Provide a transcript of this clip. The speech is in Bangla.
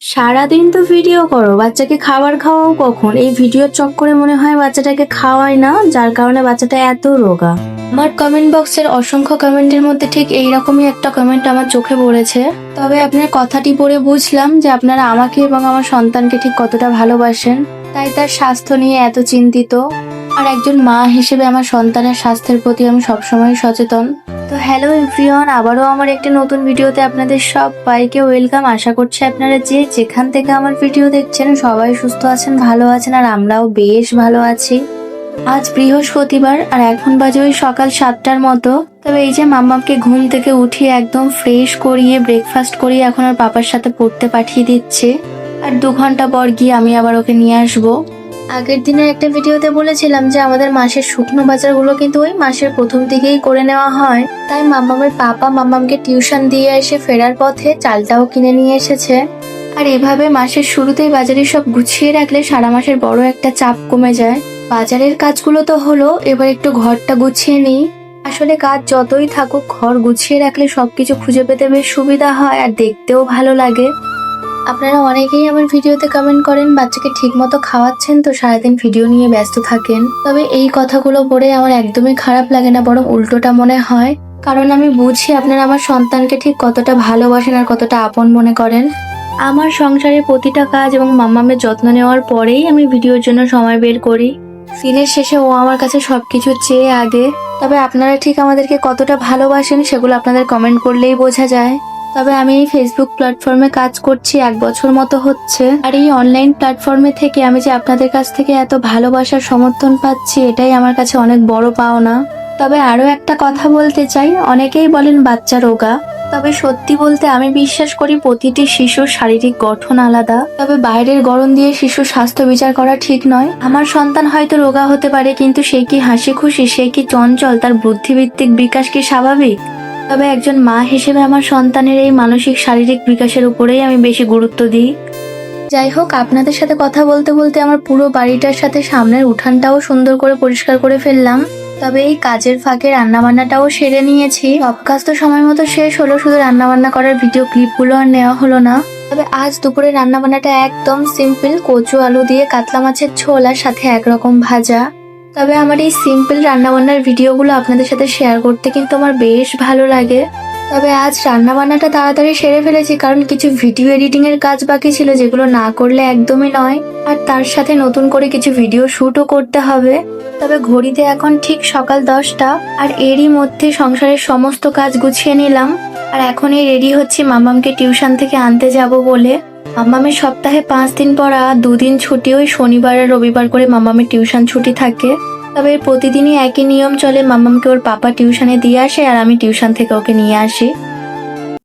সারাদিন তো ভিডিও করো, বাচ্চাকে খাবার খাওয়াও কখন? এই ভিডিওর চক্করে মনে হয় বাচ্চাটাকে খাওয়াই না, যার কারণে বাচ্চাটা এত রোগা। আমার কমেন্ট বক্সের অসংখ্য কমেন্টের মধ্যে ঠিক এইরকমই একটা কমেন্ট আমার চোখে পড়েছে। তবে আপনার কথাটি পড়ে বুঝলাম যে আপনারা আমাকে এবং আমার সন্তানকে ঠিক কতটা ভালোবাসেন, তাই তার স্বাস্থ্য নিয়ে এত চিন্তিত। আর একজন মা হিসেবে আমার সন্তানের স্বাস্থ্যের প্রতি আমি সবসময় সচেতন। তো হ্যালো এভরিওয়ান, আবারও আমার একটি নতুন ভিডিওতে আপনাদের সবাইকে ওয়েলকাম। আশা করছি আপনারা যে যেখান থেকে আমার ভিডিও দেখছেন সবাই সুস্থ আছেন, ভালো আছেন, আর আমরাও বেশ ভালো আছি। আজ বৃহস্পতিবার আর এখন বাজে ওই সকাল 7টার মতো। তবে এই যে মাম্মামকে ঘুম থেকে উঠিয়ে একদম ফ্রেশ করিয়ে ব্রেকফাস্ট করিয়ে এখন আর পাপার সাথে পড়তে পাঠিয়ে দিচ্ছে। আর 2 ঘন্টা পর গিয়ে আমি আবার ওকে নিয়ে আসবো। আগের দিনের একটা ভিডিওতে বলেছিলাম যে আমাদের মাসের শুকনো বাজারগুলো কিন্তু ওই মাসের প্রথম দিকেই করে নেওয়া হয়। তাই মাম্মামের পাপা মাম্মামকে টিউশন দিয়ে এসে ফেরার পথে চালটাও কিনে নিয়ে এসেছে। আর এভাবে মাসের শুরুতেই বাজারে সব গুছিয়ে রাখলে সারা মাসের বড় একটা চাপ কমে যায়। বাজারের কাজগুলো তো হলো, এবার একটু ঘরটা গুছিয়ে নিই। আসলে কাজ যতই থাকুক ঘর গুছিয়ে রাখলে সবকিছু খুঁজে পেতে বেশ সুবিধা হয় আর দেখতেও ভালো লাগে। আপনারা অনেকেই আমার ভিডিওতে কমেন্ট করেন বাচ্চাকে ঠিক মতো খাওয়াচ্ছেন তো, সারাদিন ভিডিও নিয়ে ব্যস্ত থাকেন। তবে এই কথাগুলো পড়ে আমার একদমই খারাপ লাগে না, বরং উল্টোটা মনে হয়। কারণ আমি বুঝি আপনারা আমার সন্তানকে ঠিক কতটা ভালোবাসেন আর কতটা আপন মনে করেন। আমার সংসারের প্রতিটা কাজ এবং মাম্মামের যত্ন নেওয়ার পরেই আমি ভিডিওর জন্য সময় বের করি। দিনের শেষে ও আমার কাছে সবকিছু চেয়ে আগে। তবে আপনারা ঠিক আমাদেরকে কতটা ভালোবাসেন সেগুলো আপনাদের কমেন্ট করলেই বোঝা যায়। তবে আমি এই ফেসবুক প্ল্যাটফর্মে কাজ করছি 1 বছর মতো হচ্ছে, আর এই অনলাইন প্ল্যাটফর্মে থেকে আমি যে আপনাদের কাছ থেকে এত ভালোবাসার সমর্থন পাচ্ছি, এটাই আমার কাছে অনেক বড় পাওনা। তবে আরো একটা কথা বলতে চাই, অনেকেই বলেন বাচ্চা রোগা। তবে সত্যি বলতে আমি বিশ্বাস করি প্রতিটি শিশুর শারীরিক গঠন আলাদা। তবে বাইরের গড়ন দিয়ে শিশুর স্বাস্থ্য বিচার করা ঠিক নয়। আমার সন্তান হয়তো রোগা হতে পারে, কিন্তু সে কি হাসি খুশি, সে কি চঞ্চল, তার বুদ্ধিভিত্তিক বিকাশ কি স্বাভাবিক? তবে একজন মা হিসেবে আমার সন্তানের এই মানসিক শারীরিক বিকাশের উপরেই আমি বেশি গুরুত্ব দিই। যাই হোক, আপনাদের সাথে কথা বলতে বলতে আমার পুরো বাড়িটার সাথে সামনের উঠানটাও সুন্দর করে পরিষ্কার করে ফেললাম। তবে এই কাজের ফাঁকে রান্নাবান্নাটাও সেরে নিয়েছি। সব কাজ তো সময় মতো শেষ হলো, শুধু রান্নাবান্না করার ভিডিও ক্লিপগুলো আর নেওয়া হলো না। তবে আজ দুপুরে রান্নাবান্নাটা একদম সিম্পল, কচু আলু দিয়ে কাতলা মাছের ঝোল আর সাথে একরকম ভাজা। তবে আমার এই সিম্পল রান্নাবান্নার ভিডিওগুলো আপনাদের সাথে শেয়ার করতে কিন্তু আমার বেশ ভালো লাগে। তবে আজ রান্নাবান্নাটা তাড়াতাড়ি সেরে ফেলেছি, কারণ কিছু ভিডিও এডিটিং এর কাজ বাকি ছিল যেগুলো না করলে একদমই নয়। আর তার সাথে নতুন করে কিছু ভিডিও শুটও করতে হবে। তবে ঘড়িতে এখন ঠিক সকাল 10টা, আর এরই মধ্যে সংসারের সমস্ত কাজ গুছিয়ে নিলাম। আর এখনই রেডি হচ্ছি মাম্মামকে টিউশন থেকে আনতে যাব বলে। মাম্মামের সপ্তাহে 5 দিন পড়া, 2 দিন ছুটি, ওই শনিবার আর রবিবার করে মাম্মামের টিউশন ছুটি থাকে। তবে প্রতিদিনই একই নিয়ম চলে, মাম্মামকে ওর পাপা টিউশনে দিয়ে আসে আর আমি টিউশন থেকে ওকে নিয়ে আসি।